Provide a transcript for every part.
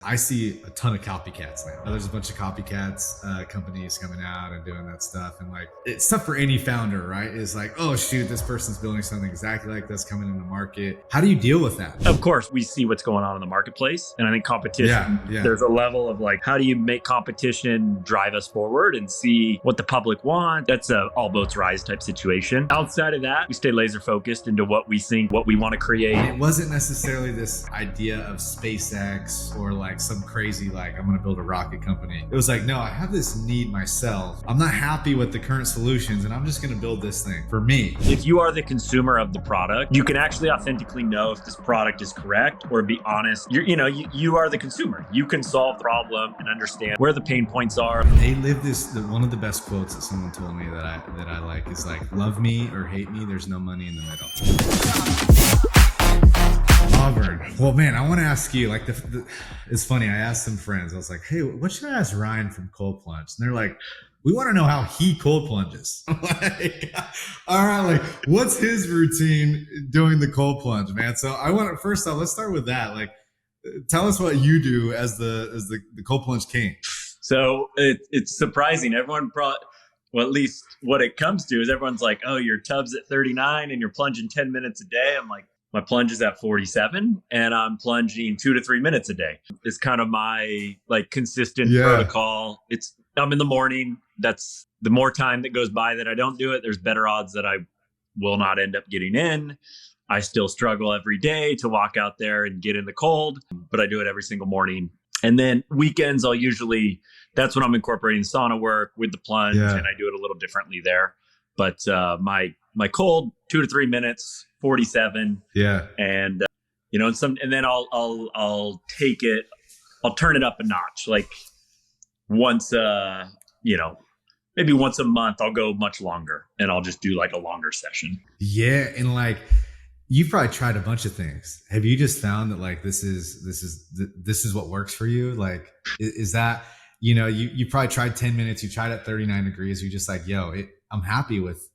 I see a ton of copycats now. There's a bunch of copycats, companies coming out and doing that stuff. And like, it's tough for any founder, right? Is like, oh shoot, this person's building something exactly like this coming in the market. How do you deal with that? Of course, we see what's going on in the marketplace. And I think competition, there's a level of like, how do you make competition drive us forward and see what the public want? That's a all boats rise type situation. Outside of that, we stay laser focused into what we think, what we want to create. It wasn't necessarily this idea of SpaceX or like some crazy, like, I'm going to build a rocket company. It was like, no, I have this need myself. I'm not happy with the current solutions and I'm just going to build this thing for me. If you are the consumer of the product, you can actually authentically know if this product is correct, or be honest. You are the consumer. You can solve the problem and understand where the pain points are. They live this, one of the best quotes that someone told me that I like is like, love me or hate me, there's no money in the middle. Auburn. Well, man, I want to ask you, like, it's funny. I asked some friends, I was like, hey, what should I ask Ryan from Cold Plunge? And they're like, we want to know how he cold plunges. I'm like, all right, like, what's his routine doing the cold plunge, man? So first off, let's start with that. Like, tell us what you do as the cold plunge king. So it's surprising. Everyone well, at least what it comes to is everyone's like, oh, your tub's at 39 and you're plunging 10 minutes a day. I'm like, my plunge is at 47 and I'm plunging 2 to 3 minutes a day. It's kind of my like consistent protocol. I'm in the morning. That's the more time that goes by that I don't do it, there's better odds that I will not end up getting in. I still struggle every day to walk out there and get in the cold, but I do it every single morning. And then weekends, that's when I'm incorporating sauna work with the plunge, and I do it a little differently there. But my cold 2 to 3 minutes, 47. Yeah. And and then I'll take it. I'll turn it up a notch. Like once maybe once a month I'll go much longer and I'll just do like a longer session. Yeah, and like you've probably tried a bunch of things. Have you just found that like this is what works for you? Like is that you probably tried 10 minutes, you tried at 39 degrees, you're just like, I'm happy with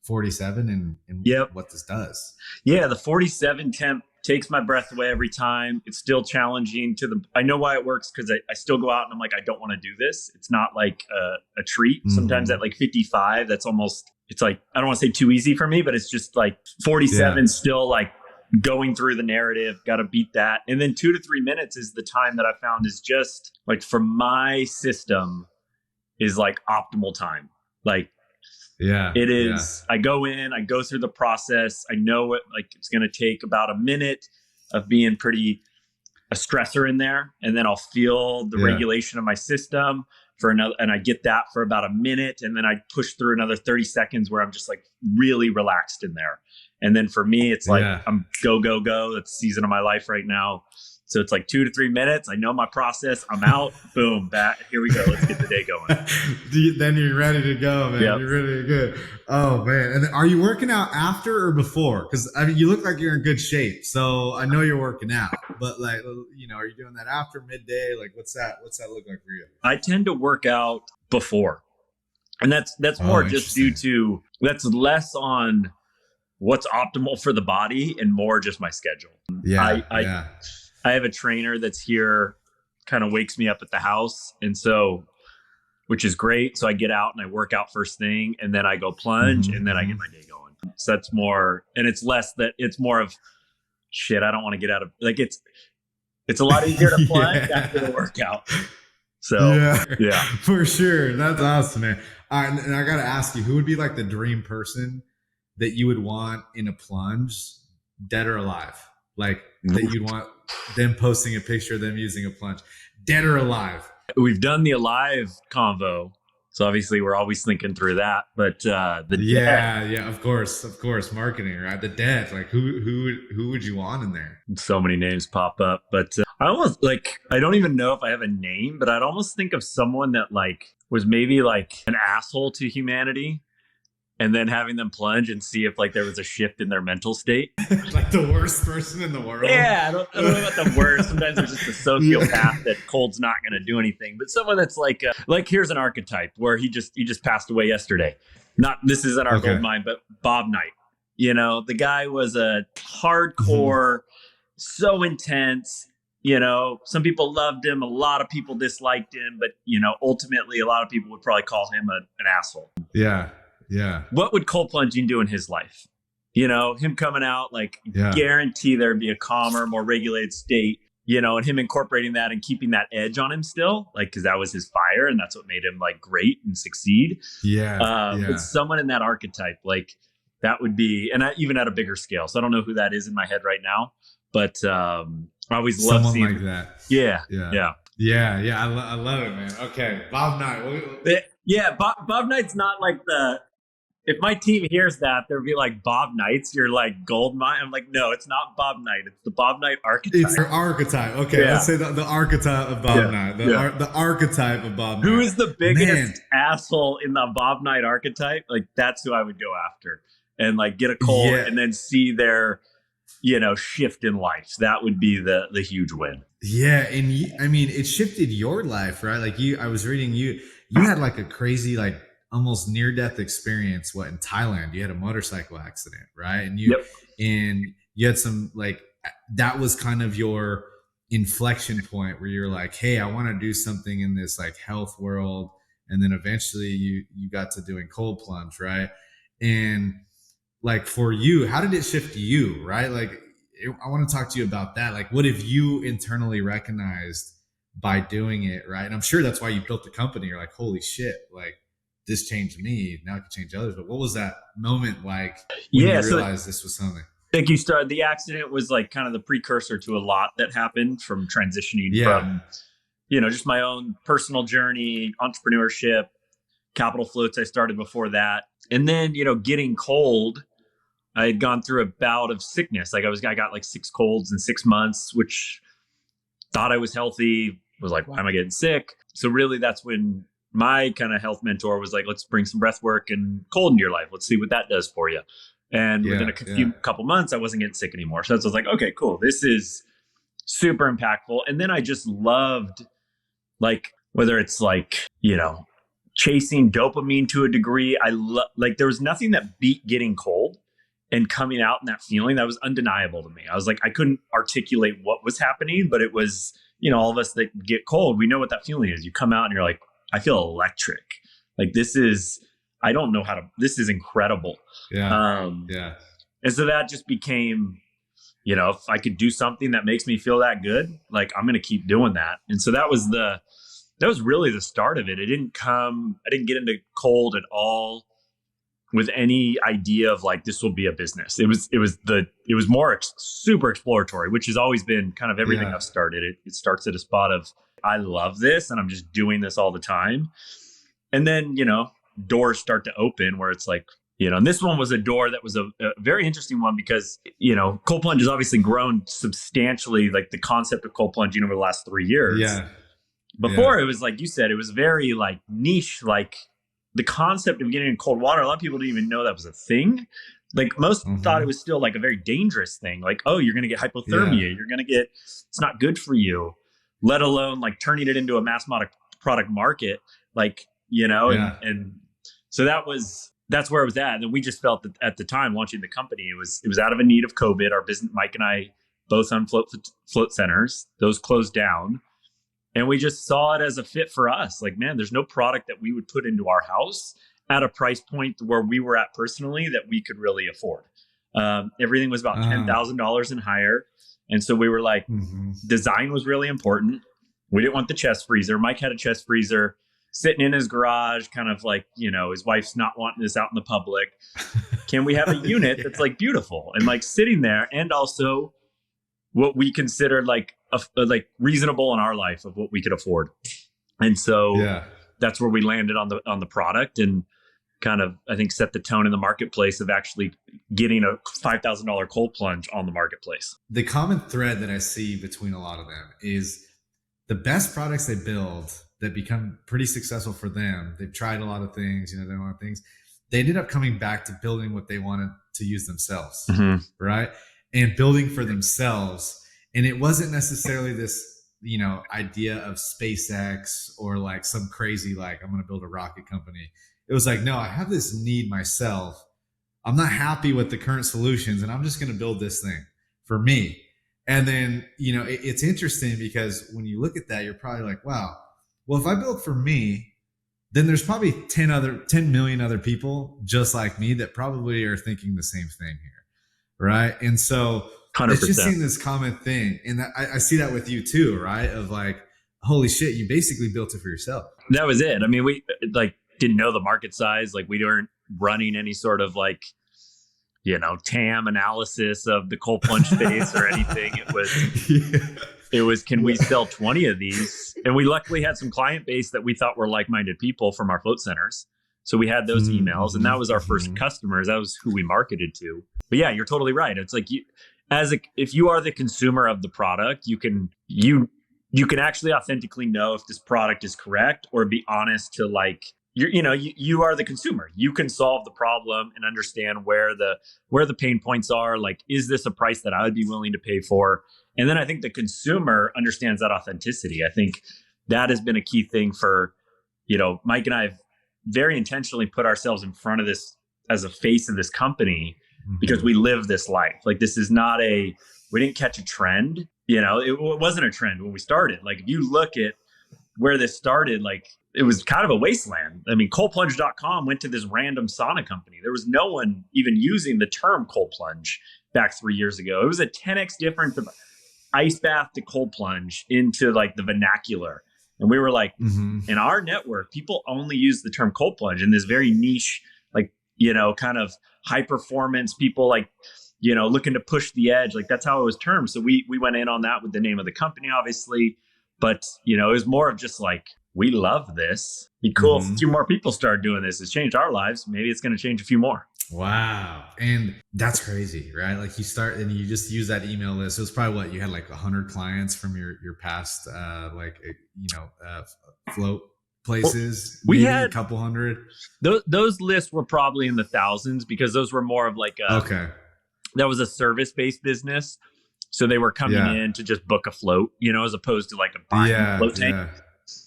47 and what this does. Yeah, the 47 temp takes my breath away every time. It's still challenging I know why it works, because I still go out and I'm like, I don't want to do this. It's not like a treat. Mm-hmm. Sometimes at like 55, that's almost, it's like, I don't want to say too easy for me, but it's just like 47 still like going through the narrative, got to beat that. And then 2 to 3 minutes is the time that I found is just like for my system is like optimal time. Like, it is. I go in, I go through the process. I know what, like, it's going to take about a minute of being a stressor in there. And then I'll feel the regulation of my system for another, and I get that for about a minute. And then I push through another 30 seconds where I'm just like really relaxed in there. And then for me, it's like, I'm go, go, go. That's the season of my life right now. So it's like 2 to 3 minutes. I know my process. I'm out. Boom. Back. Here we go. Let's get the day going. Then you're ready to go, man. Yep. You're really good. Oh, man. And are you working out after or before? Because, I mean, you look like you're in good shape. So I know you're working out. But, like, are you doing that after, midday? Like, what's that look like for you? I tend to work out before. And that's more just due to, that's less on what's optimal for the body and more just my schedule. I have a trainer that's here, kind of wakes me up at the house. And so, which is great. So I get out and I work out first thing and then I go plunge and then I get my day going. So that's more, and it's less that it's more of shit. I don't want to get out of like, it's a lot easier to plunge after the workout. So yeah, for sure. That's awesome, man. All right. And I got to ask you, who would be like the dream person that you would want in a plunge, dead or alive? Like that you'd want them posting a picture of them using a plunge, dead or alive? We've done the alive convo. So obviously we're always thinking through that, but the dead. Yeah, of course. Marketing, right? The dead, like who would you want in there? So many names pop up, but I almost like, I don't even know if I have a name, but I'd almost think of someone that like was maybe like an asshole to humanity. And then having them plunge and see if like there was a shift in their mental state. Like the worst person in the world. Yeah, I don't know about the worst. Sometimes there's just a sociopath that cold's not going to do anything. But someone that's like here's an archetype where he just passed away yesterday. This isn't our gold mine, but Bob Knight. The guy was a hardcore, so intense, some people loved him, a lot of people disliked him, but ultimately a lot of people would probably call him an asshole. Yeah. Yeah. What would cold plunging do in his life? Him coming out, like, Yeah. guarantee there'd be a calmer, more regulated state, and him incorporating that and keeping that edge on him still, like, because that was his fire and that's what made him like great and succeed. Yeah. But someone in that archetype, like, that would be, and even at a bigger scale. So I don't know who that is in my head right now, but I always love someone seeing like that. Yeah. I love it, man. Okay, Bob Knight. Yeah, Bob Knight's not like if my team hears that, they'll be like, Bob Knight's your like gold mine. I'm like, no, it's not Bob Knight. It's the Bob Knight archetype. It's your archetype. Okay, let's say the archetype of Bob Knight. The archetype of Bob Knight. Who is the biggest asshole in the Bob Knight archetype? Like, that's who I would go after and like get a cold and then see their, shift in life. That would be the huge win. Yeah, and it shifted your life, right? Like I was reading you had like a crazy, like almost near death experience. What, in Thailand? You had a motorcycle accident, right? And you had some, like, that was kind of your inflection point where you're like, hey, I want to do something in this like health world. And then eventually you got to doing cold plunge, right? And like for you, how did it shift you, right? Like, I want to talk to you about that. Like, what have you internally recognized by doing it, right? And I'm sure that's why you built the company. You're like, holy shit, like, this changed me. Now I can change others. But what was that moment like when you realized this was something? Like, the accident was like kind of the precursor to a lot that happened from transitioning from, just my own personal journey, entrepreneurship, capital floats. I started before that. And then, getting cold, I had gone through a bout of sickness. Like I got like 6 colds in 6 months, which thought I was healthy, was like, why am I getting sick? So really that's when my kind of health mentor was like, let's bring some breath work and cold into your life. Let's see what that does for you. And within a couple months, I wasn't getting sick anymore. So I was like, okay, cool. This is super impactful. And then I just loved, like, whether it's like, chasing dopamine to a degree. Like, there was nothing that beat getting cold and coming out in that feeling. That was undeniable to me. I was like, I couldn't articulate what was happening, but it was, all of us that get cold, we know what that feeling is. You come out and you're like, I feel electric. Like, this is incredible. And so that just became, if I could do something that makes me feel that good, like, I'm going to keep doing that. And so that was really the start of it. I didn't get into cold at all with any idea of like, this will be a business. It was more super exploratory, which has always been kind of everything I've started. It starts at a spot of, I love this and I'm just doing this all the time. And then, doors start to open where it's like, and this one was a door that was a very interesting one because, cold plunge has obviously grown substantially, like the concept of cold plunging over the last 3 years. Yeah. Before it was like you said, it was very like niche, like the concept of getting in cold water. A lot of people didn't even know that was a thing. Like most thought it was still like a very dangerous thing. Like, oh, you're going to get hypothermia. You're going to it's not good for you, let alone like turning it into a mass product market. Like, and so that's where it was at. And then we just felt that at the time launching the company, it was out of a need of COVID. Our business, Mike and I both on float centers, those closed down. And we just saw it as a fit for us. Like, man, there's no product that we would put into our house at a price point where we were at personally that we could really afford. Everything was about $10,000 and higher. And so we were like, design was really important. We didn't want the chest freezer. Mike had a chest freezer sitting in his garage, kind of like, his wife's not wanting this out in the public. Can we have a unit that's like beautiful and like sitting there, and also what we considered like reasonable in our life of what we could afford. And so that's where we landed on the product and kind of, I think, set the tone in the marketplace of actually getting a $5,000 cold plunge on the marketplace. The common thread that I see between a lot of them is the best products they build that become pretty successful for them. They've tried a lot of things, they want things. They ended up coming back to building what they wanted to use themselves, right? And building for themselves. And it wasn't necessarily this, idea of SpaceX or like some crazy, like, I'm going to build a rocket company. It was like, no, I have this need myself. I'm not happy with the current solutions and I'm just going to build this thing for me. And then, you know, it's interesting because when you look at that, you're probably like, wow, well, if I build for me, then there's probably 10 million other people just like me that probably are thinking the same thing here. Right. And so 100%. it's just seeing this common thing. And I see that with you too, right? Of like, holy shit, you basically built it for yourself. That was it. I mean, we like didn't know the market size. Like we weren't running any sort of like, you know, TAM analysis of the cold plunge space or anything. It was, can we sell 20 of these? And we luckily had some client base that we thought were like-minded people from our float centers. So we had those emails, and that was our first customers. That was who we marketed to. But yeah, you're totally right. It's like if you are the consumer of the product, you can actually authentically know if this product is correct, or be honest to like, you are the consumer. You can solve the problem and understand where the pain points are. Like, is this a price that I would be willing to pay for? And then I think the consumer understands that authenticity. I think that has been a key thing for, you know, Mike and I have very intentionally put ourselves in front of this as a face of this company, because we live this life. Like, this is not we didn't catch a trend. You know, it wasn't a trend when we started. Like, if you look at where this started, like, it was kind of a wasteland. I mean, coldplunge.com went to this random sauna company. There was no one even using the term cold plunge back 3 years ago. It was a 10x difference of ice bath to cold plunge into like the vernacular. And we were like, in our network, people only use the term cold plunge in this very niche, like, you know, kind of high performance people, like, you know, looking to push the edge. Like, that's how it was termed. So we went in on that with the name of the company, obviously. But, you know, it was more of just like, we love this. Be cool if a few more people start doing this. It's changed our lives. Maybe it's going to change a few more. Wow. And that's crazy, right? Like, you start and you just use that email list. It was probably what you had, like 100 clients from your past, float places. We maybe had a couple hundred. Those lists were probably in the thousands, because those were more of like that was a service-based business. So they were coming in to just book a float, you know, as opposed to like a buying float tank. Yeah.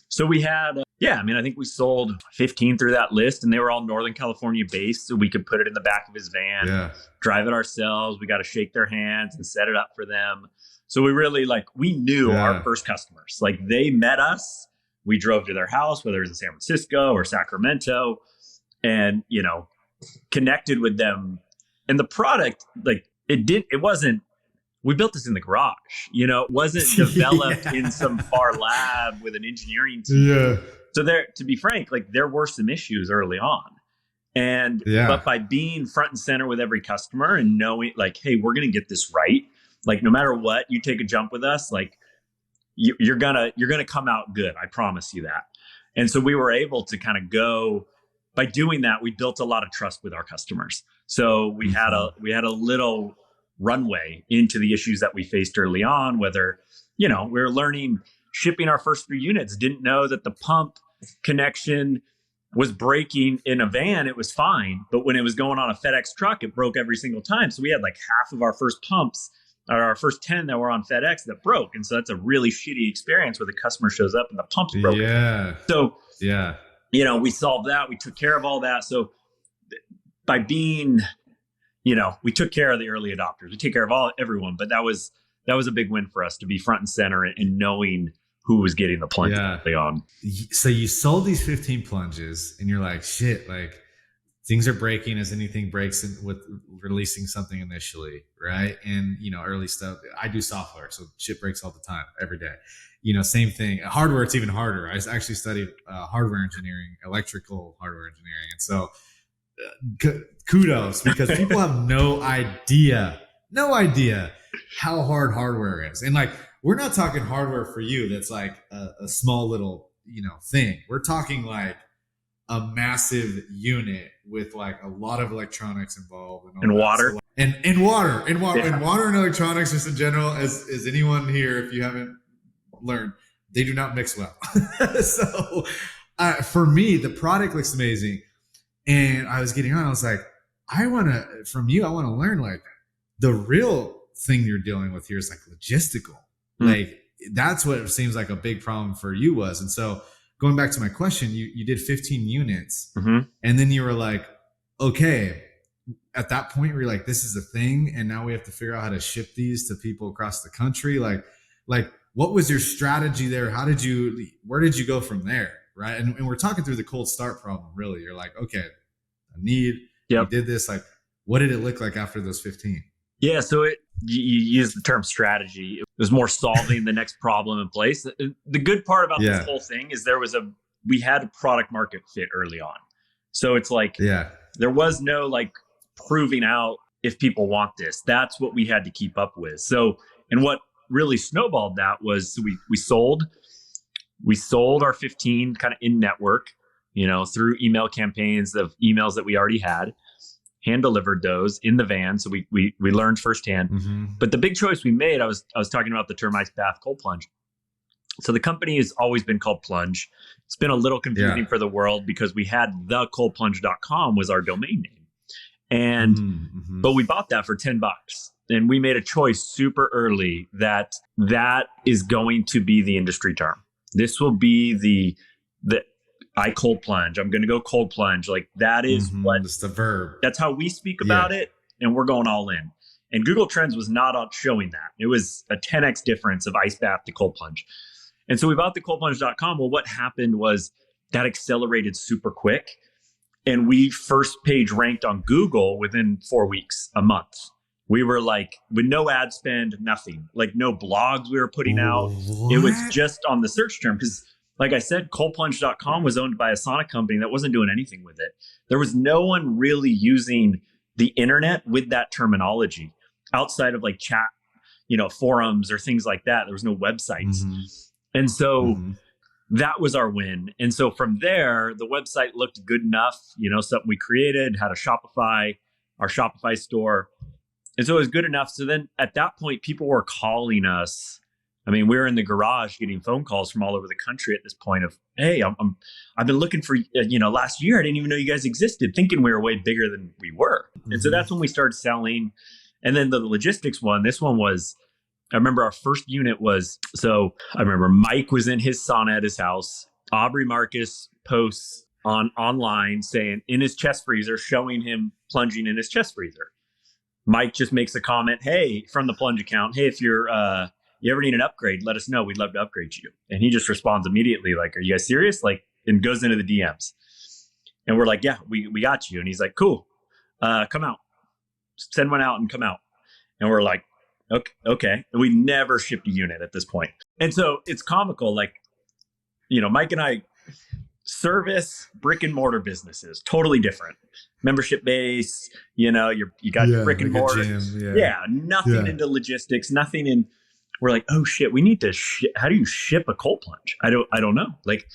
So we had, I mean, I think we sold 15 through that list, and they were all Northern California based. So we could put it in the back of his van, drive it ourselves. We got to shake their hands and set it up for them. So we really we knew our first customers. Like, they met us. We drove to their house, whether it was in San Francisco or Sacramento, and, you know, connected with them. And the product, like, we built this in the garage, you know, it wasn't developed in some far lab with an engineering team. Yeah. So to be frank, like, there were some issues early on. But by being front and center with every customer and knowing like, hey, we're going to get this right. Like, no matter what, you take a jump with us, like, you're gonna come out good. I promise you that. And so we were able to kind of go, by doing that, we built a lot of trust with our customers. So we had a little runway into the issues that we faced early on, whether, you know, we were learning, shipping our first 3 units, didn't know that the pump connection was breaking in a van. It was fine. But when it was going on a FedEx truck, it broke every single time. So we had like half of our first pumps, or our first 10 that were on FedEx, that broke. And so that's a really shitty experience where the customer shows up and the pump's broken. Yeah. So, you know, we solved that. We took care of all that. So by being, you know, we took care of the early adopters. We take care of everyone, but that was a big win for us, to be front and center and knowing who was getting the plunge early on. So you sold these 15 plunges, and you're like, shit, like, things are breaking as anything breaks with releasing something initially, right? And, you know, early stuff. I do software, so shit breaks all the time, every day. You know, same thing. Hardware, it's even harder. I actually studied hardware engineering, electrical hardware engineering, and so. Kudos, because people have no idea how hard hardware is. And like, we're not talking hardware for you that's like a small little, you know, thing. We're talking like a massive unit with like a lot of electronics involved and water. And water and electronics just in general, as anyone here, if you haven't learned, they do not mix well. So for me, the product looks amazing. And I was getting on, I was like, I want to learn, like, the real thing you're dealing with here is like logistical. Like, that's what it seems like a big problem for you was. And so going back to my question, you did 15 units and then you were like, okay, at that point where you're like, this is a thing, and now we have to figure out how to ship these to people across the country? Like what was your strategy there? Where did you go from there? Right. And we're talking through the cold start problem, really. You're like, okay, we did this. Like, what did it look like after those 15? Yeah. So you use the term strategy. It was more solving the next problem in place. The good part about this whole thing is we had a product market fit early on. So it's like, there was no like proving out if people want this. That's what we had to keep up with. So, and what really snowballed that was we sold our 15 kind of in network, through email campaigns of emails that we already had, hand delivered those in the van. So we learned firsthand. Mm-hmm. But the big choice we made, I was talking about the term ice bath cold plunge. So the company has always been called Plunge. It's been a little confusing for the world because we had thecoldplunge.com was our domain name. And but we bought that for $10. And we made a choice super early that is going to be the industry term. This will be the I cold plunge. I'm going to go cold plunge. Like that is it's the verb. That's how we speak about it. And we're going all in. And Google Trends was not showing that. It was a 10x difference of ice bath to cold plunge. And so we bought the coldplunge.com. Well, what happened was that accelerated super quick. And we first page ranked on Google within 4 weeks, a month. We were like, with no ad spend, nothing, like no blogs we were putting out. What? It was just on the search term. Because like I said, coldplunge.com was owned by a Sonic company that wasn't doing anything with it. There was no one really using the internet with that terminology outside of like chat, forums or things like that. There was no websites. Mm-hmm. And so that was our win. And so from there, the website looked good enough, something we created, had our Shopify store. And so it was good enough. So then at that point, people were calling us. I mean, we were in the garage getting phone calls from all over the country at this point of, hey, I've been looking for, last year, I didn't even know you guys existed, thinking we were way bigger than we were. Mm-hmm. And so that's when we started selling. And then the logistics one, this one was, I remember our first unit was, so I remember Mike was in his sauna at his house. Aubrey Marcus posts online saying in his chest freezer, showing him plunging in his chest freezer. Mike just makes a comment, hey, from the Plunge account, hey, if you ever need an upgrade, let us know. We'd love to upgrade you. And he just responds immediately, like, are you guys serious? Like, and goes into the DMs. And we're like, yeah, we got you. And he's like, cool, come out. Send one out and come out. And we're like, okay. And we never shipped a unit at this point. And so it's comical. Like, Mike and I service brick and mortar businesses, totally different. Membership base, you got brick and mortar. Nothing into logistics, nothing in. We're like, oh shit, we need to how do you ship a cold plunge? I don't know. Like,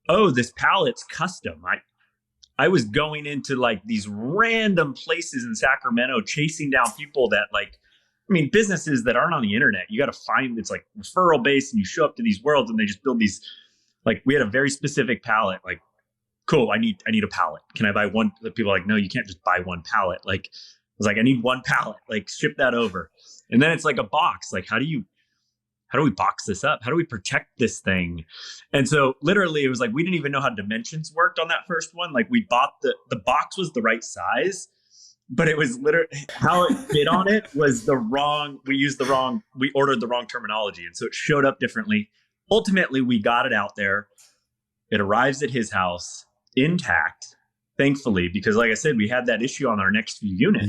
oh, this pallet's custom. I was going into like these random places in Sacramento chasing down people that businesses that aren't on the internet. You got to find, it's like referral based, and you show up to these worlds and they just build these, like, we had a very specific pallet. Like, cool, I need a pallet. Can I buy one? The people are like, no, you can't just buy one pallet. Like, I was like, I need one pallet, like ship that over. And then it's like a box. Like, how do we box this up? How do we protect this thing? And so literally it was like, we didn't even know how dimensions worked on that first one. Like, we bought the box was the right size, but it was literally how it fit on it was we ordered the wrong terminology. And so it showed up differently. Ultimately, we got it out there. It arrives at his house intact, thankfully, because like I said, we had that issue on our next few units.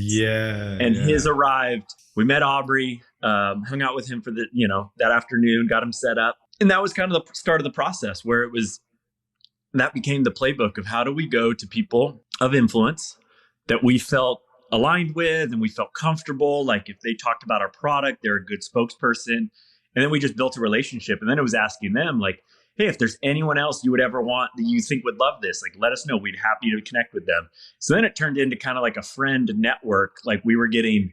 And his arrived. We met Aubrey, hung out with him for that afternoon, got him set up. And that was kind of the start of the process where that became the playbook of how do we go to people of influence that we felt aligned with and we felt comfortable. Like, if they talked about our product, they're a good spokesperson. And then we just built a relationship. And then it was asking them, like, hey, if there's anyone else you would ever want that you think would love this, like, let us know. We'd happy to connect with them. So then it turned into kind of like a friend network. Like, we were getting,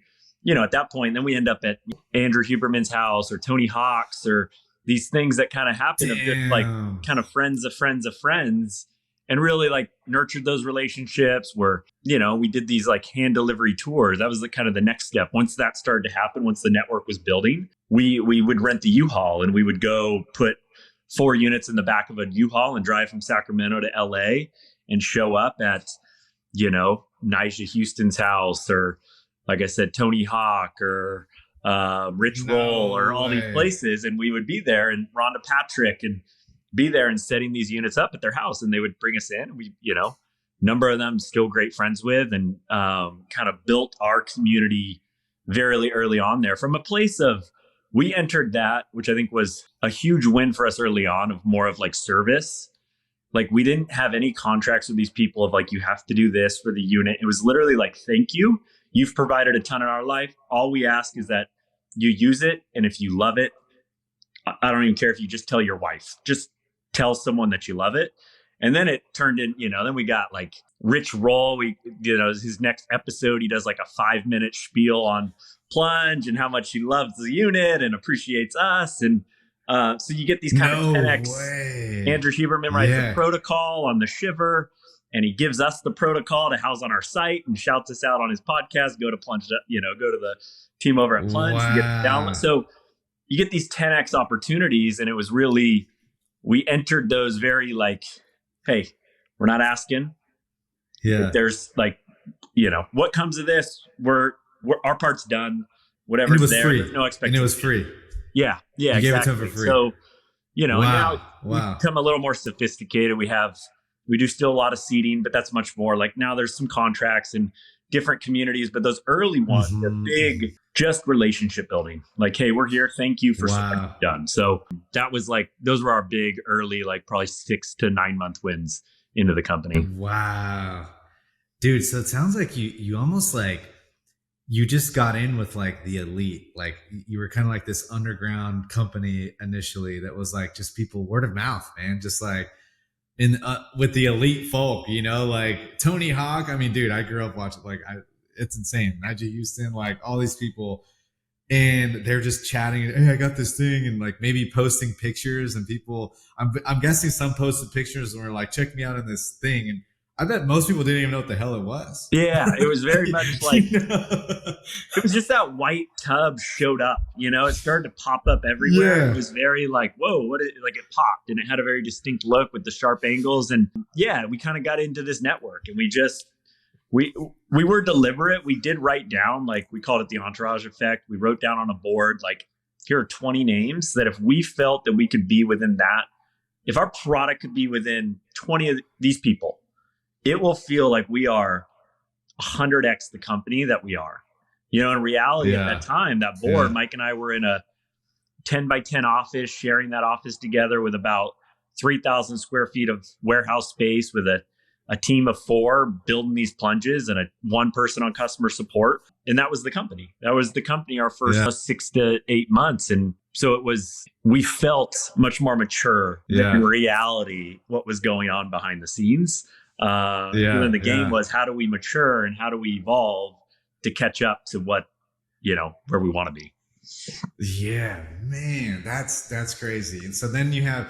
at that point, then we end up at Andrew Huberman's house or Tony Hawk's or these things that kind of happen of just like kind of friends of friends of friends, and really like nurtured those relationships where, we did these like hand delivery tours. That was kind of the next step. Once that started to happen, once the network was building, we would rent the U-Haul and we would go put 4 units in the back of a U-Haul and drive from Sacramento to LA and show up at Nyjah Houston's house, or like I said, Tony Hawk, or Rich Roll, or all these places. And we would be there, and Rhonda Patrick, and be there and setting these units up at their house. And they would bring us in. We, number of them still great friends with, and kind of built our community very early on there from a place of, we entered that, which I think was a huge win for us early on, of more of like service. Like, we didn't have any contracts with these people of like, you have to do this for the unit. It was literally like, thank you. You've provided a ton in our life. All we ask is that you use it. And if you love it, I don't even care if you just tell your wife, just tell someone that you love it. And then it turned in, then we got like Rich Roll. His next episode, he does like a 5-minute spiel on Plunge and how much he loves the unit and appreciates us. And so you get these kind of 10x. Way. Andrew Huberman writes a protocol on the Shiver, and he gives us the protocol to house on our site and shouts us out on his podcast. Go to Plunge, go to the team over at Plunge to get the download. So you get these 10x opportunities, and it was really, we entered those very like, hey, we're not asking. Yeah. If there's like, what comes of this? We're our part's done. Whatever's there, free. There's no expectation. And it was free. Yeah, you exactly. gave it to him for free. So, now Wow. we've become a little more sophisticated. We do still a lot of seeding, but that's much more like, now there's some contracts and different communities, but those early ones, the big, just relationship building. Like, hey, we're here. Thank you for something you've done. So that was like, those were our big early, like probably 6 to 9 month wins into the company. Wow. Dude, so it sounds like you almost like, you just got in with like the elite. Like, you were kind of like this underground company initially that was like just people word of mouth, man. Just like with the elite folk, like Tony Hawk. I mean, dude, I grew up watching, it's insane. Nyjah Houston, like all these people, and they're just chatting. Hey, I got this thing, and like maybe posting pictures, and people, I'm guessing some posted pictures and were like, check me out in this thing. And I bet most people didn't even know what the hell it was. Yeah, it was very much like, it was just that white tub showed up, it started to pop up everywhere. Yeah. It was very like, whoa, it popped, and it had a very distinct look with the sharp angles. And yeah, we kind of got into this network, and we were deliberate. We did write down, like, we called it the entourage effect. We wrote down on a board, like, here are 20 names that if we felt that we could be within that, if our product could be within 20 of these people, it will feel like we are 100x the company that we are. In reality, at that time, that board, Mike and I were in a 10 by 10 office, sharing that office together with about 3,000 square feet of warehouse space, with a team of 4 building these plunges, and one person on customer support. And that was the company. That was the company our first 6 to 8 months. And so we felt much more mature than in reality what was going on behind the scenes. And the game was, how do we mature and how do we evolve to catch up to what, where we want to be. Yeah, man, that's crazy. And so then you have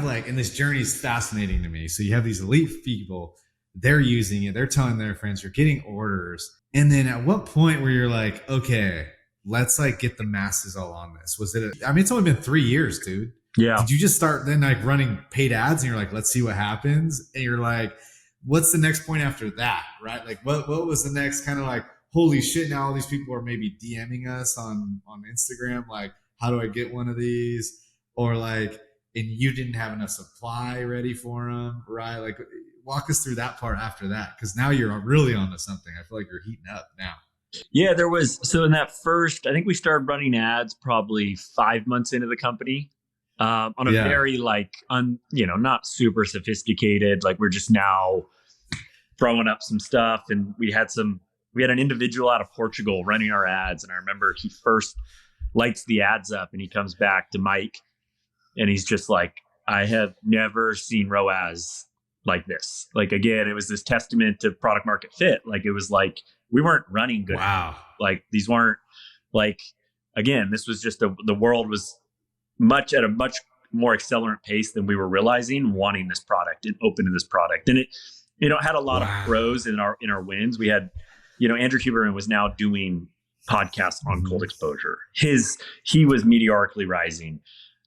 like, and this journey is fascinating to me. So you have these elite people, they're using it, they're telling their friends, you're getting orders. And then at what point where you're like, okay, let's like get the masses all on this? It's only been 3 years, dude. Yeah. Did you just start then like running paid ads, and you're like, let's see what happens? And you're like, what's the next point after that? Right? Like what was the next kind of like, holy shit, now all these people are maybe DMing us on Instagram. Like, how do I get one of these? Or like, and you didn't have enough supply ready for them, right? Like, walk us through that part after that. Cause now you're really onto something. I feel like you're heating up now. Yeah, so in that first, I think we started running ads probably 5 months into the company. On a very like, not super sophisticated, like we're just now throwing up some stuff. And we had an individual out of Portugal running our ads. And I remember he first lights the ads up, and he comes back to Mike, and he's just like, I have never seen ROAS like this. Like, again, it was this testament to product market fit. Like, it was like, we weren't running good. Wow. Like, these weren't like, again, this was just the world was at a much more accelerant pace than we were realizing, wanting this product and open to this product. And it, had a lot of pros in our wins. We had, Andrew Huberman was now doing podcasts on cold exposure. He was meteorically rising.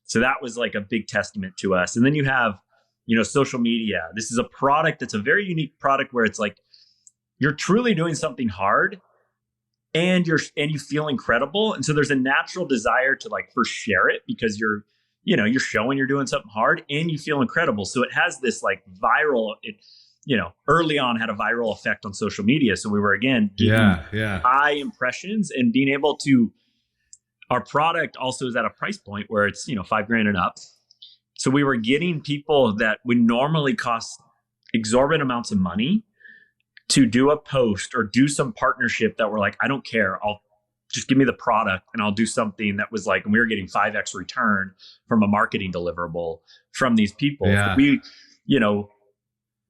So that was like a big testament to us. And then you have, social media. This is a product that's a very unique product where it's like, you're truly doing something hard, and you feel incredible. And so there's a natural desire to like first share it, because you're showing you're doing something hard and you feel incredible. So it has this like viral, early on had a viral effect on social media. So we were again getting high impressions and being able to, our product also is at a price point where it's, $5,000 and up. So we were getting people that would normally cost exorbitant amounts of money to do a post or do some partnership that were like, I don't care. I'll just give me the product and I'll do something that was like, and we were getting 5x return from a marketing deliverable from these people. Yeah.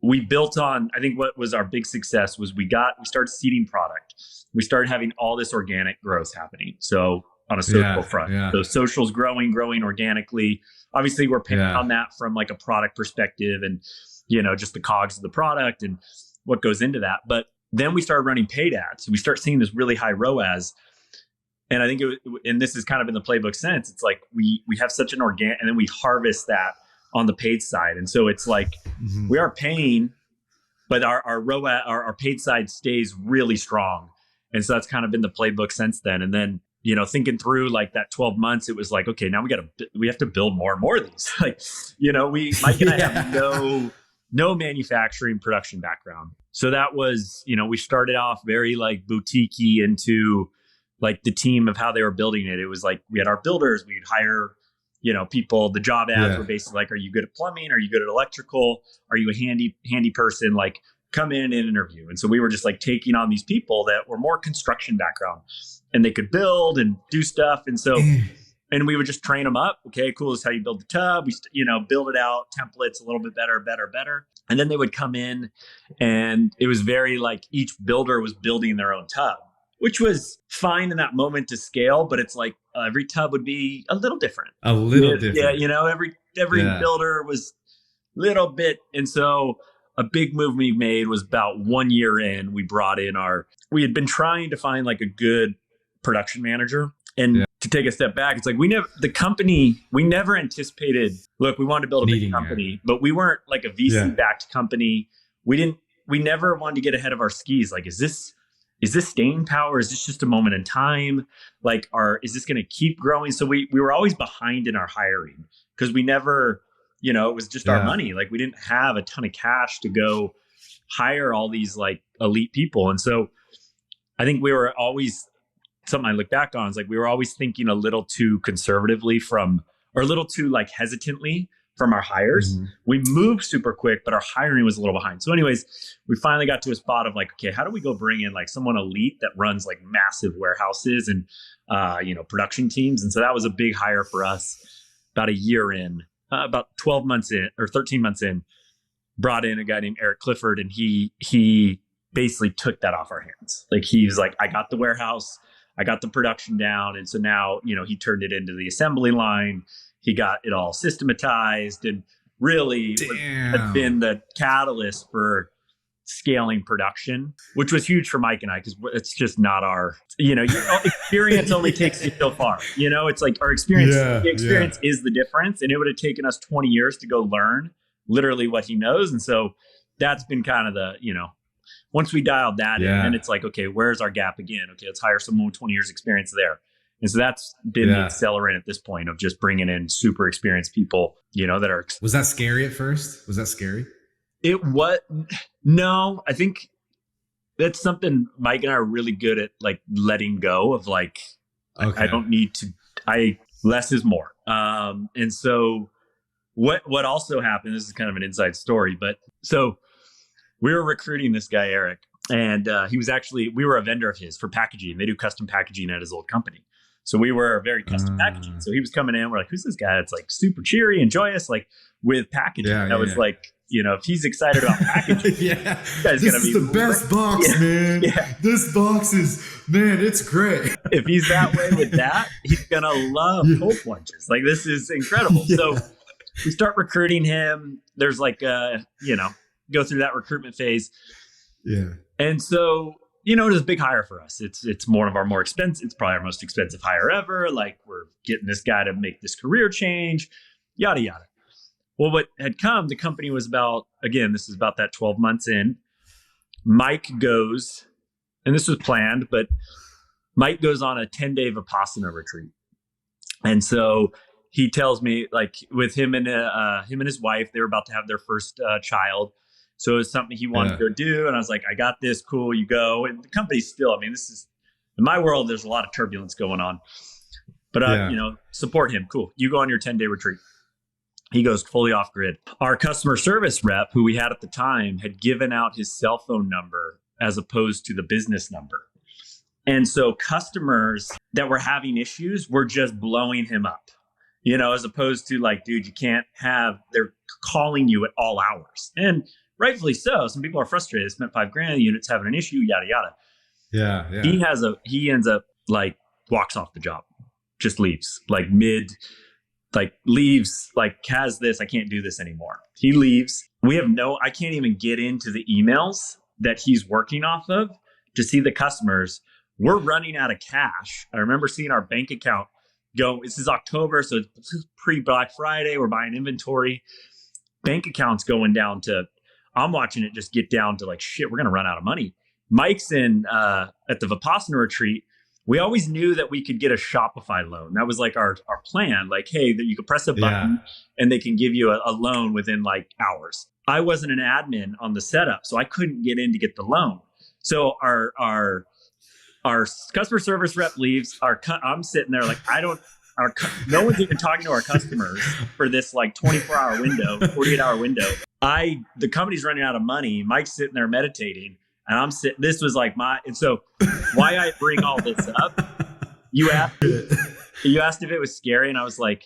We built on, I think what was our big success was we started seeding product. We started having all this organic growth happening. So on a social front, so social's growing organically. Obviously we're paying on that from like a product perspective and, just the cogs of the product and what goes into that. But then we started running paid ads. We start seeing this really high ROAS. And I think and this has kind of been the playbook since. It's like we have such an organic, and then we harvest that on the paid side. And so it's like we are paying, but our ROAS, our paid side stays really strong. And so that's kind of been the playbook since then. And then, thinking through like that 12 months, it was like, okay, now we have to build more and more of these. Like, Mike and I have no manufacturing production background. So that was, we started off very like boutique-y into like the team of how they were building it. It was like, we had our builders, we'd hire, people. The job ads were basically like, are you good at plumbing? Are you good at electrical? Are you a handy person? Like, come in and interview. And so we were just like taking on these people that were more construction background and they could build and do stuff. And so, and we would just train them up. Okay, cool. This is how you build the tub. We, build it out, templates a little bit better. And then they would come in and it was very like each builder was building their own tub, which was fine in that moment to scale. But it's like every tub would be a little different. Yeah, every builder was a little bit. And so a big move we made was about 1 year in, we brought in we had been trying to find like a good production manager. And to take a step back, it's like we never anticipated, look, we wanted to build a big company, but we weren't like a VC backed company. We never wanted to get ahead of our skis. Like, is this staying power? Is this just a moment in time? Like, is this going to keep growing? So we were always behind in our hiring because we never, it was just our money. Like, we didn't have a ton of cash to go hire all these like elite people. And so I think we were always, something I look back on is like, we were always thinking a little too conservatively or a little too like hesitantly from our hires. Mm-hmm. We moved super quick, but our hiring was a little behind. So anyways, we finally got to a spot of like, okay, how do we go bring in like someone elite that runs like massive warehouses and, production teams. And so that was a big hire for us about a year in, about 12 months in or 13 months in, brought in a guy named Eric Clifford. And he basically took that off our hands. Like, he was like, I got the warehouse, I got the production down. And so now, he turned it into the assembly line. He got it all systematized and really had been the catalyst for scaling production, which was huge for Mike and I, because it's just not our, experience only takes you so far. It's like our experience, the experience is the difference. And it would have taken us 20 years to go learn literally what he knows. And so that's been kind of the, once we dialed that in, and it's like, okay, where's our gap again? Okay, let's hire someone with 20 years experience there. And so that's been the accelerant at this point of just bringing in super experienced people, that are. Was that scary at first? Was that scary? No, I think that's something Mike and I are really good at, like letting go of, like, I don't need to, less is more. And so what also happened, this is kind of an inside story, but so we were recruiting this guy, Eric, and we were a vendor of his for packaging. They do custom packaging at his old company. So we were very custom packaging. So he was coming in, we're like, who's this guy that's like super cheery and joyous, like with packaging? I was like, if he's excited about packaging, this is the best box, man. Yeah. This box is, man, it's great. If he's that way with that, he's going to love cold plunges. Like, this is incredible. So we start recruiting him. There's like, go through that recruitment phase. Yeah. And so, it was a big hire for us. It's one of our more expensive, it's probably our most expensive hire ever. Like, we're getting this guy to make this career change, yada, yada. Well, what had come, the company was about, again, this is about that 12 months in. Mike goes, and this was planned, but Mike goes on a 10-day Vipassana retreat. And so he tells me, like, with him and his wife, they were about to have their first child. So it was something he wanted to go do. And I was like, I got this. Cool. You go. And the company's still, I mean, this is, in my world, there's a lot of turbulence going on. But, support him. Cool. You go on your 10-day retreat. He goes fully off grid. Our customer service rep, who we had at the time, had given out his cell phone number as opposed to the business number. And so customers that were having issues were just blowing him up, as opposed to like, dude, they're calling you at all hours. And rightfully so. Some people are frustrated. They spent $5,000, the unit's having an issue, yada, yada. Yeah. He ends up like walks off the job, just leaves, has this, I can't do this anymore. He leaves. I can't even get into the emails that he's working off of to see the customers. We're running out of cash. I remember seeing our bank account go, this is October, so it's pre-Black Friday. We're buying inventory. Bank account's going down to, I'm watching it just get down to like, shit, we're going to run out of money. Mike's in at the Vipassana retreat. We always knew that we could get a Shopify loan. That was like our plan. Like, hey, that you could press a button and they can give you a loan within like hours. I wasn't an admin on the setup, so I couldn't get in to get the loan. So our customer service rep leaves. I'm sitting there like, no one's even talking to our customers for this like 24-hour window, 48-hour window. The company's running out of money. Mike's sitting there meditating, and I'm sitting. This was like and so why I bring all this up? You asked if it was scary, and I was like,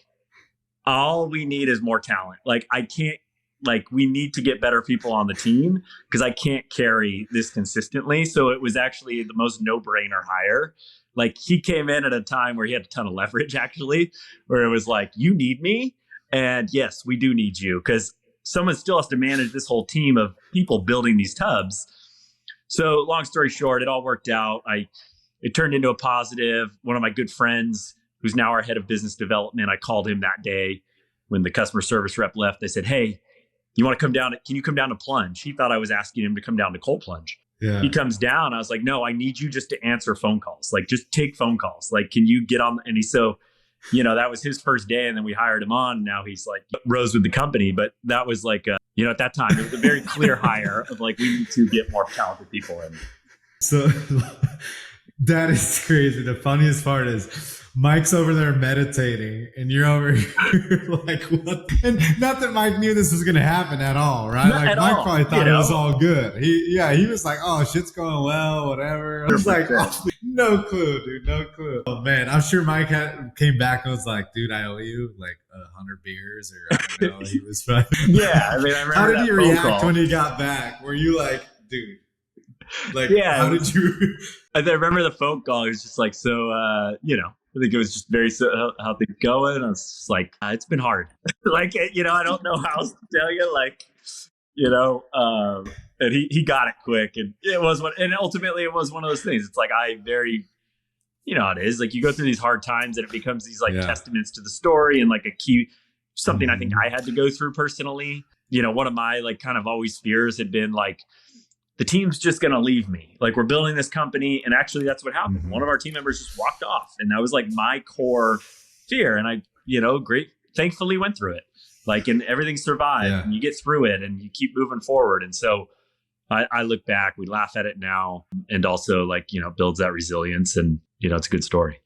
all we need is more talent. Like we need to get better people on the team because I can't carry this consistently. So it was actually the most no-brainer hire. Like he came in at a time where he had a ton of leverage, actually, where it was like, you need me. And yes, we do need you because someone still has to manage this whole team of people building these tubs. So long story short, it all worked out. It turned into a positive. One of my good friends, who's now our head of business development, I called him that day when the customer service rep left. They said, hey, can you come down to Plunge? He thought I was asking him to come down to Cold Plunge. Yeah. He comes down. I was like, no, I need you just to answer phone calls. Like, just take phone calls. Like, can you get on? And that was his first day. And then we hired him on. Now he's like rose with the company. But that was like, at that time, it was a very clear hire of like, we need to get more talented people in. So that is crazy. The funniest part is Mike's over there meditating and you're over here like, what? And not that Mike knew this was going to happen at all, right? Not like at Mike all, probably thought it was all good. He was like, oh, shit's going well, whatever. I was like, oh, no clue, dude. No clue. Oh man, I'm sure Mike came back and was like, dude, I owe you like 100 beers or I don't know. He was fine. Yeah. I mean, I remember how did that you phone react call when he got back? Were you like, dude, like, yeah, how did you? I remember the phone call. It was just like, so, I think it was just very how things going. I was just like, it's been hard. I don't know how else to tell you. And he got it quick, and ultimately it was one of those things. It's like how it is. Like you go through these hard times, and it becomes these testaments to the story, and like a key something I think I had to go through personally. One of my like kind of always fears had been like, the team's just going to leave me. Like we're building this company. And actually that's what happened. Mm-hmm. One of our team members just walked off, and that was like my core fear. And I, thankfully went through it, and everything survived and you get through it and you keep moving forward. And so I look back, we laugh at it now, and also builds that resilience, and it's a good story.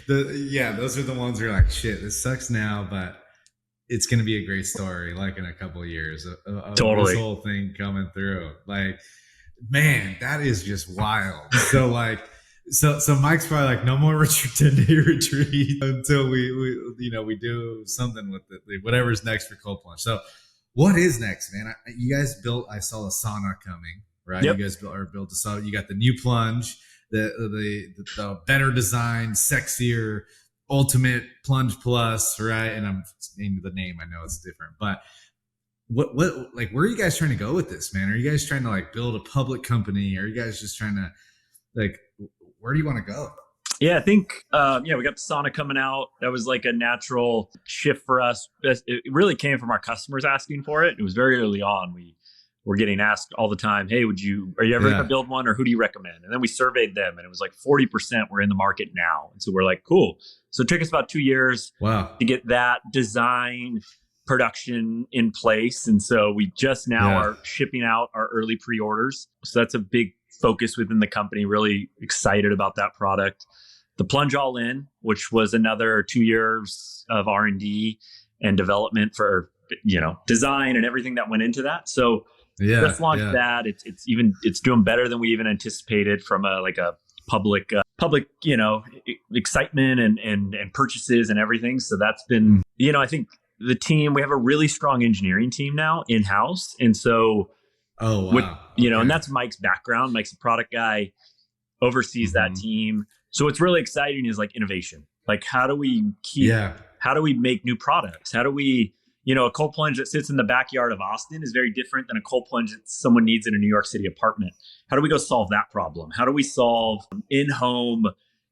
Those are the ones where you're like, shit, this sucks now, but it's going to be a great story, like in a couple of years of totally. This whole thing coming through. Like, man, that is just wild. So Mike's probably like, no more 10-day retreat until we do something with whatever's next for Cold Plunge. So what is next, man? You guys built, I saw a sauna coming, right? Yep. You guys built a sauna. You got the new Plunge, the better design, sexier, Ultimate Plunge Plus, right? And I'm saying the name, I know it's different, but what like where are you guys trying to go with this, man? Are you guys trying to like build a public company? Are you guys just trying to like, where do you want to go? Yeah, I think we got the sauna coming out. That was like a natural shift for us. It really came from our customers asking for it. It was very early on. we're getting asked all the time, hey, are you ever going to build one, or who do you recommend? And then we surveyed them, and it was like 40% were in the market now. And so we're like, cool. So it took us about 2 years to get that design production in place. And so we just now are shipping out our early pre-orders. So that's a big focus within the company. Really excited about that product. The Plunge All-In, which was another 2 years of R&D and development for, design and everything that went into that. So just launched that. It's doing better than we even anticipated from a public excitement and purchases and everything. So that's been, I think the team, we have a really strong engineering team now in-house. And so, and that's Mike's background. Mike's a product guy, oversees that team. So what's really exciting is like innovation. Like, how do we make new products? How do we, a cold plunge that sits in the backyard of Austin is very different than a cold plunge that someone needs in a New York City apartment. How do we go solve that problem? How do we solve in-home,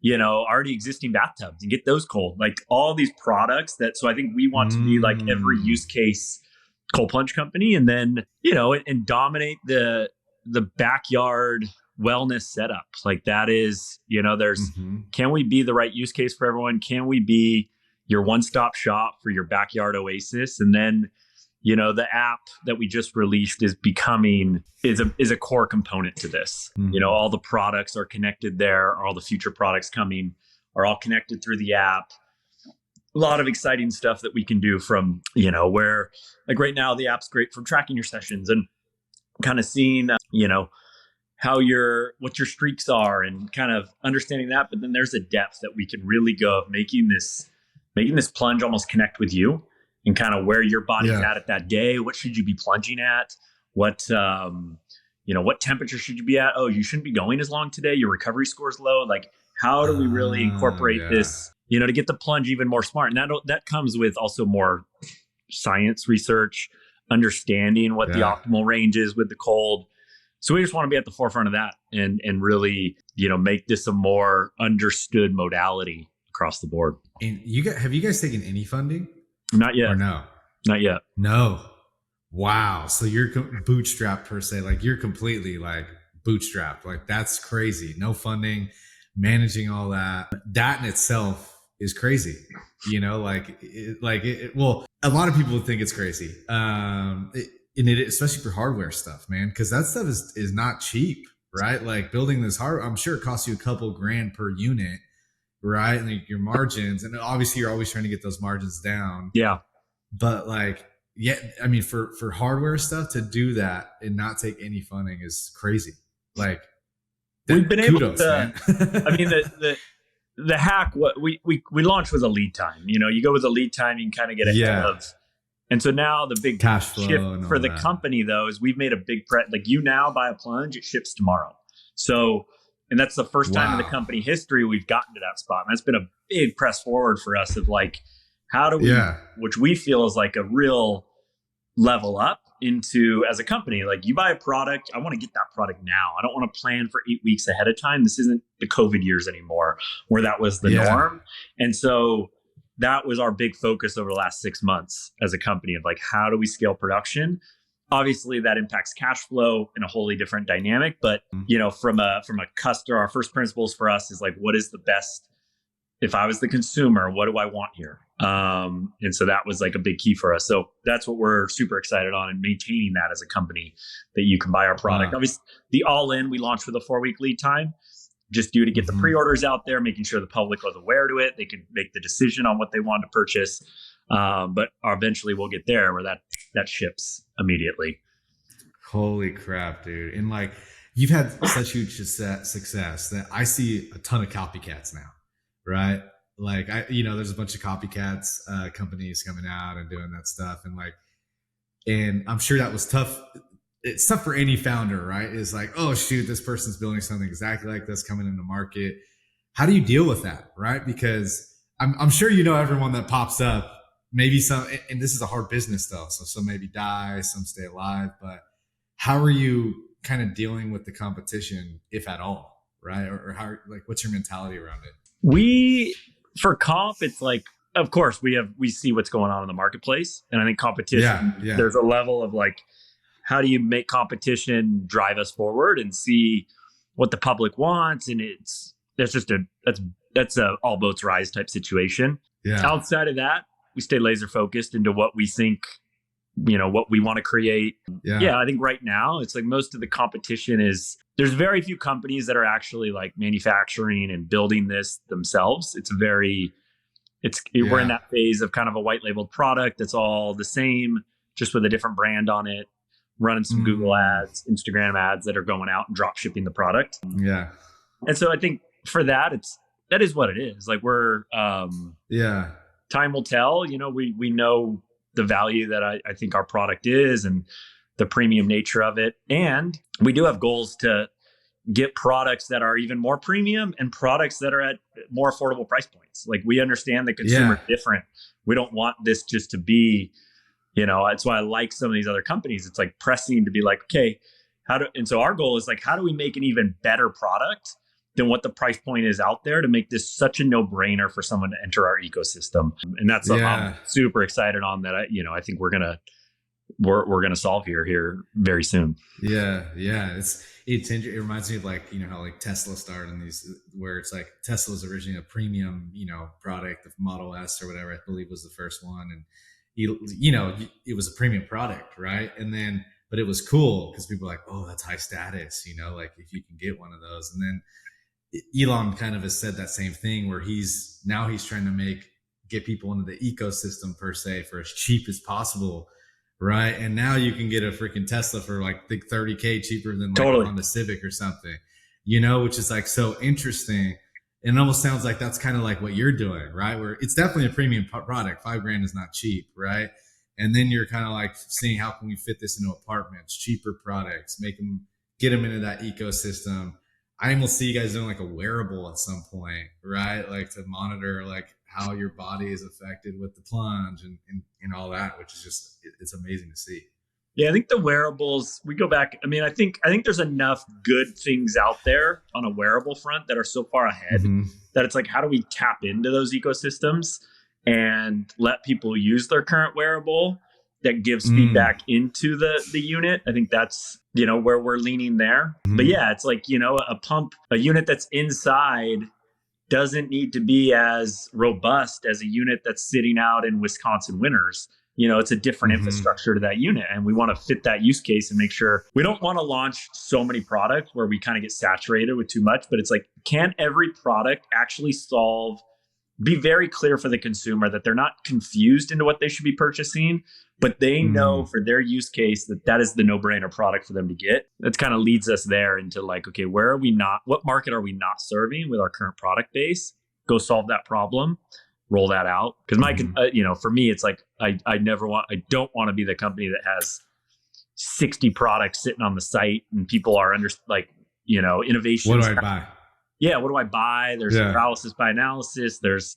already existing bathtubs and get those cold? Like all these products so I think we want to be like every use case cold plunge company, and then, and dominate the backyard wellness setup. Like that is, can we be the right use case for everyone? Can we be your one-stop shop for your backyard oasis? And then, the app that we just released is a core component to this. All the products are connected there. All the future products coming are all connected through the app. A lot of exciting stuff that we can do from, where like right now the app's great for tracking your sessions and kind of seeing, what your streaks are and kind of understanding that. But then there's a depth that we can really go of making this plunge almost connect with you and kind of where your body's at that day. What should you be plunging at? What temperature should you be at? Oh, you shouldn't be going as long today. Your recovery score is low. Like, how do we really incorporate this, to get the plunge even more smart? And that comes with also more science research, understanding what the optimal range is with the cold. So we just want to be at the forefront of that and really, make this a more understood modality across the board. And have you guys taken any funding? Not yet. Or no? Not yet. No. Wow. So you're bootstrapped per se. Like you're completely like bootstrapped. Like that's crazy. No funding, managing all that. That in itself is crazy. Well, a lot of people would think it's crazy. Especially for hardware stuff, man, because that stuff is not cheap, right? Like building this hardware, I'm sure it costs you a couple grand per unit. Right. And like your margins, and obviously you're always trying to get those margins down. Yeah. But for hardware stuff to do that and not take any funding is crazy. Like we've been able to, the hack, what we launched was a lead time. You go with a lead time, you can kind of get ahead of. And so now the big cash flow shift for the company though, is we've made a big like you now buy a plunge, it ships tomorrow. So, and that's the first time in the company history we've gotten to that spot. And that's been a big press forward for us of like, how do we, which we feel is like a real level up into as a company. Like you buy a product, I want to get that product now. I don't want to plan for 8 weeks ahead of time. This isn't the COVID years anymore where that was the norm. And so that was our big focus over the last 6 months as a company of like, how do we scale production? Obviously that impacts cash flow in a wholly different dynamic, but from a customer, our first principles for us is like, what is the best, if I was the consumer, what do I want here? And so that was like a big key for us. So that's what we're super excited on and maintaining that as a company that you can buy our product. Obviously the All-In we launched with a 4-week lead time, just due to get the pre-orders out there, making sure the public was aware to it. They could make the decision on what they wanted to purchase. But eventually we'll get there where that ships immediately. Holy crap, dude. And like, you've had such huge success that I see a ton of copycats now, right? Like there's a bunch of copycats, companies coming out and doing that stuff. And I'm sure that was tough. It's tough for any founder, right? It's like, oh shoot, this person's building something exactly like this coming into market. How do you deal with that? Right? Because I'm sure everyone that pops up, maybe some, and this is a hard business though. So some maybe die, some stay alive, but how are you kind of dealing with the competition, if at all? Right. Or how, like, what's your mentality around it? For comp, it's like, of course we see what's going on in the marketplace. And I think competition, there's a level of like, how do you make competition drive us forward and see what the public wants? And that's a all boats rise type situation. Yeah. Outside of that, we stay laser focused into what we think, what we want to create. Yeah. I think right now it's like most of the competition there's very few companies that are actually like manufacturing and building this themselves. We're in that phase of kind of a white labeled product that's all the same, just with a different brand on it, running some Google ads, Instagram ads that are going out and drop shipping the product. Yeah. And so I think for that is what it is. Like we're, time will tell, we know the value that I think our product is and the premium nature of it. And we do have goals to get products that are even more premium and products that are at more affordable price points. Like we understand the consumer different. We don't want this just to be, that's why I like some of these other companies. It's like pressing to be like, okay, and so our goal is like, how do we make an even better product than what the price point is out there to make this such a no-brainer for someone to enter our ecosystem? And that's something I'm super excited on that I think we're gonna solve here very soon. Yeah. It reminds me of like, how like Tesla started in these, where it's like Tesla's originally a premium, product, the Model S or whatever, I believe was the first one. And it was a premium product, right? And then, but it was cool because people were like, oh, that's high status, like if you can get one of those. And then Elon kind of has said that same thing where he's trying to get people into the ecosystem per se for as cheap as possible. Right. And now you can get a freaking Tesla for like $30K cheaper than like on the Civic or something, which is like so interesting. And it almost sounds like that's kind of like what you're doing, right? Where it's definitely a premium product. $5,000 is not cheap. Right. And then you're kind of like seeing how can we fit this into apartments, cheaper products, get them into that ecosystem. I will see you guys doing like a wearable at some point, right? Like to monitor like how your body is affected with the plunge and all that, which is just, it's amazing to see. Yeah, I think the wearables, we go back. I mean, I think there's enough good things out there on a wearable front that are so far ahead that it's like, how do we tap into those ecosystems and let people use their current wearable that gives feedback into the unit? I think that's, where we're leaning there. But yeah, it's like, a unit that's inside doesn't need to be as robust as a unit that's sitting out in Wisconsin winters. It's a different infrastructure to that unit. And we want to fit that use case and make sure we don't want to launch so many products where we kind of get saturated with too much. But it's like, can every product actually be very clear for the consumer that they're not confused into what they should be purchasing, but they know for their use case that is the no-brainer product for them to get. That kind of leads us there into like, okay, what market are we not serving with our current product base? Go solve that problem, roll that out. Because for me, it's like, I don't want to be the company that has 60 products sitting on the site and people are innovation. What do I buy? Yeah, what do I buy? There's paralysis by analysis. There's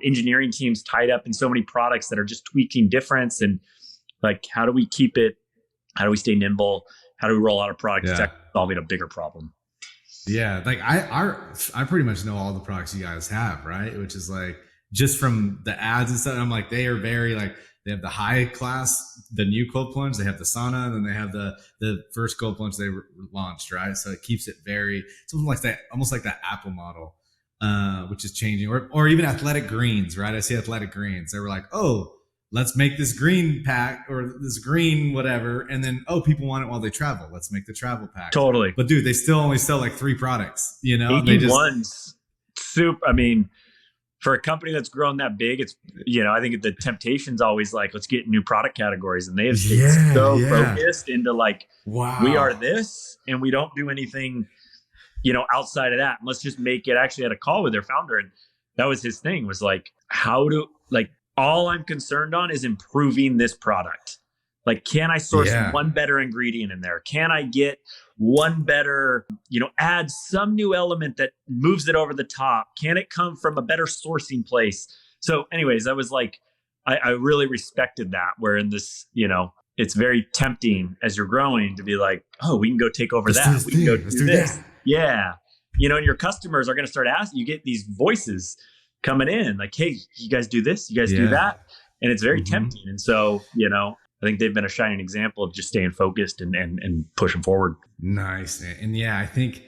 engineering teams tied up in so many products that are just tweaking difference. And like, how do we keep it? How do we stay nimble? How do we roll out a product that's solving a bigger problem? Yeah, like I pretty much know all the products you guys have, right? Which is like just from the ads and stuff. I'm like, they are very like, they have the high class, the new cold plunge, they have the sauna, and then they have the first cold plunge they launched, right? So it keeps it it's almost like that Apple model, which is changing, or even athletic greens, right? I see athletic greens. They were like, oh, let's make this green pack or this green whatever, and then people want it while they travel. Let's make the travel pack. Totally. But dude, they still only sell like 3 products, one's soup. I mean, for a company that's grown that big, it's, I think the temptation's always like, let's get new product categories. And they have stayed focused into like, we are this and we don't do anything, outside of that. And let's just make it. Actually had a call with their founder and that was his thing, was like, all I'm concerned on is improving this product. Like, can I source one better ingredient in there? Can I get one better, add some new element that moves it over the top? Can it come from a better sourcing place? So anyways, I was like, I really respected that, where in this, it's very tempting as you're growing to be like, oh, we can go take over that. We can go do this. Yeah. And your customers are going to start asking, you get these voices coming in like, hey, you guys do this, you guys do that. And it's very tempting. And so, I think they've been a shining example of just staying focused and pushing forward. Nice. And yeah, I think,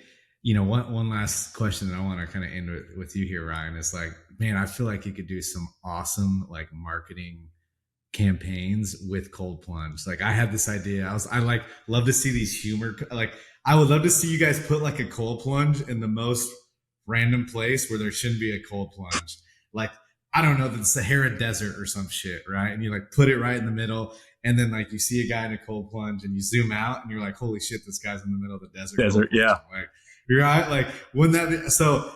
one last question that I want to kind of end with you here, Ryan, is like, man, I feel like you could do some awesome like marketing campaigns with cold plunge. Like I had this idea. I like love to see these humor. Like I would love to see you guys put like a cold plunge in the most random place where there shouldn't be a cold plunge. Like, I don't know, the Sahara Desert or some shit, right? And you like put it right in the middle. And then like you see a guy in a cold plunge and you zoom out and you're like, holy shit, this guy's in the middle of the desert. Yeah. Like, you're right. Like, wouldn't that be so?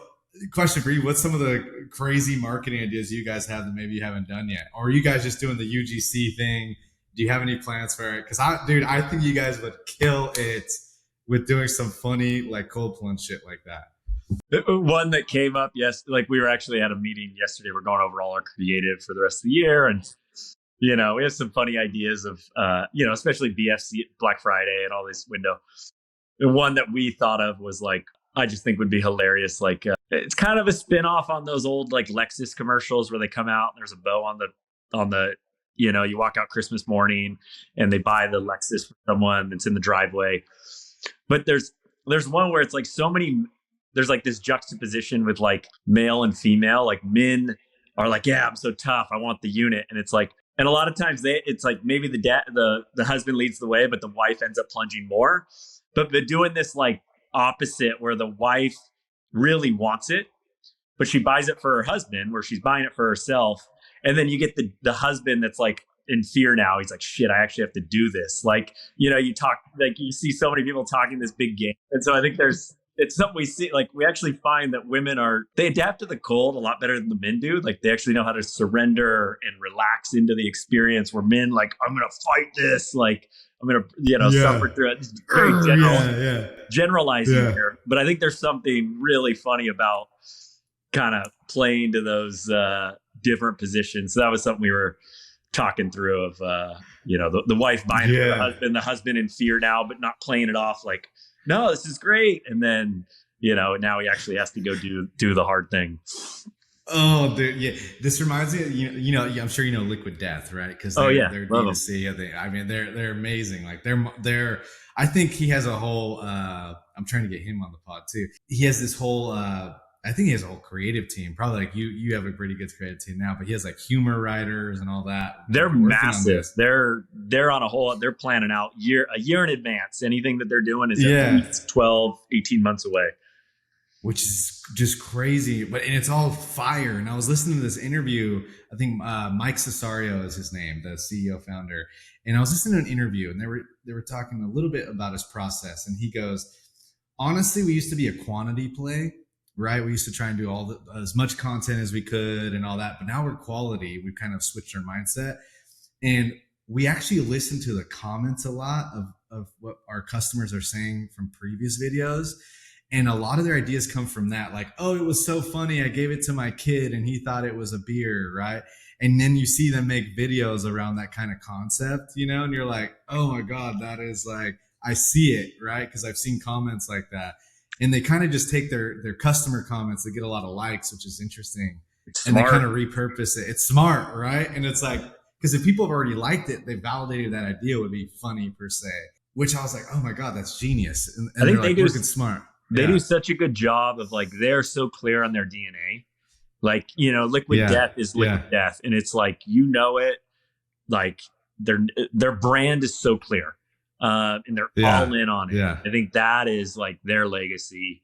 Question for you: what's some of the crazy marketing ideas you guys have that maybe you haven't done yet, or are you guys just doing the UGC thing? Do you have any plans for it? Because I think you guys would kill it with doing some funny like cold plunge shit like that. One that came up, yes, like we were actually at a meeting yesterday. We're going over all our creative for the rest of the year, and we have some funny ideas of especially BFC, Black Friday, and all this window. The one that we thought of was like, I just think would be hilarious. Like it's kind of a spin-off on those old like Lexus commercials where they come out and there's a bow on the you walk out Christmas morning and they buy the Lexus from someone that's in the driveway. But there's one where it's like there's like this juxtaposition with like male and female. Like men are like, yeah, I'm so tough, I want the unit. And it's like, and a lot of times it's like maybe the husband leads the way, but the wife ends up plunging more. But they're doing this like opposite where the wife really wants it, but she buys it for her husband, where she's buying it for herself. And then you get the husband that's like in fear now. He's like, shit, I actually have to do this. Like, you talk, like you see so many people talking this big game. And so I think it's something we see, like we actually find that women they adapt to the cold a lot better than the men do. Like they actually know how to surrender and relax into the experience, where men like, I'm going to fight this. Like I'm going to, suffer through it. It's very generalizing here. But I think there's something really funny about kind of playing to those different positions. So that was something we were talking through of, the wife buying it for the husband in fear now, but not playing it off like, no, this is great. And then, now he actually has to go do the hard thing. Oh, dude, yeah. This reminds me of, I'm sure Liquid Death, right? Because they're D2C. I mean, they're amazing. Like they're. I think he has a whole. I'm trying to get him on the pod too. He has this whole. I think he has a whole creative team. Probably like you have a pretty good creative team now, but he has like humor writers and all that. They're massive. They're on a whole. They're planning out a year in advance. Anything that they're doing is at least 12, 18 months away. Which is just crazy, and it's all fire. And I was listening to this interview. I think Mike Cesario is his name, the CEO founder. And I was listening to an interview, and they were talking a little bit about his process. And he goes, honestly, we used to be a quantity play, right? We used to try and do as much content as we could and all that. But now we're quality. We've kind of switched our mindset, and we actually listen to the comments a lot of what our customers are saying from previous videos. And a lot of their ideas come from that. Like, oh, it was so funny. I gave it to my kid and he thought it was a beer, right? And then you see them make videos around that kind of concept, and you're like, oh my God, that is like, I see it, right? Because I've seen comments like that. And they kind of just take their customer comments. They get a lot of likes, which is interesting. And they kind of repurpose it. It's smart, right? And it's like, because if people have already liked it, they validated that idea would be funny per se, which I was like, oh my God, that's genius. And I think they're like, working smart. They do such a good job of like, they're so clear on their DNA. Like, Liquid Death is Liquid Death. And it's like, it, like their brand is so clear. And they're all in on it. Yeah. I think that is like their legacy,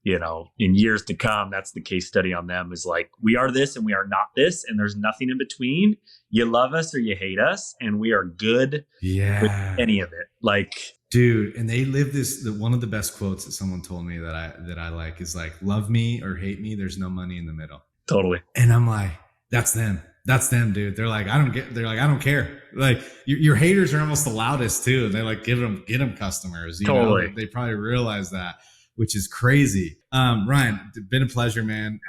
in years to come. That's the case study on them, is like, we are this and we are not this. And there's nothing in between. You love us or you hate us. And we are good with any of it. Like, dude, and they live this. One of the best quotes that someone told me that I like is like, love me or hate me, there's no money in the middle. Totally. And I'm like, that's them. That's them, dude. They're like, I don't care. Like your haters are almost the loudest too. They like get them customers. Totally. They probably realize that, which is crazy. Ryan, it's been a pleasure, man.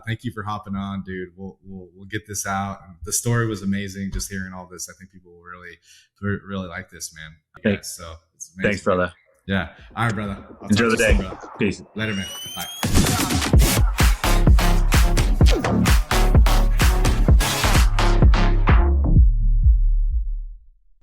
Thank you for hopping on, dude. We'll get this out. The story was amazing. Just hearing all this, I think people will really like this, man. Thanks. So it's amazing. Thanks, brother. Yeah. All right, brother. Enjoy the day. Peace. Later, man. Bye.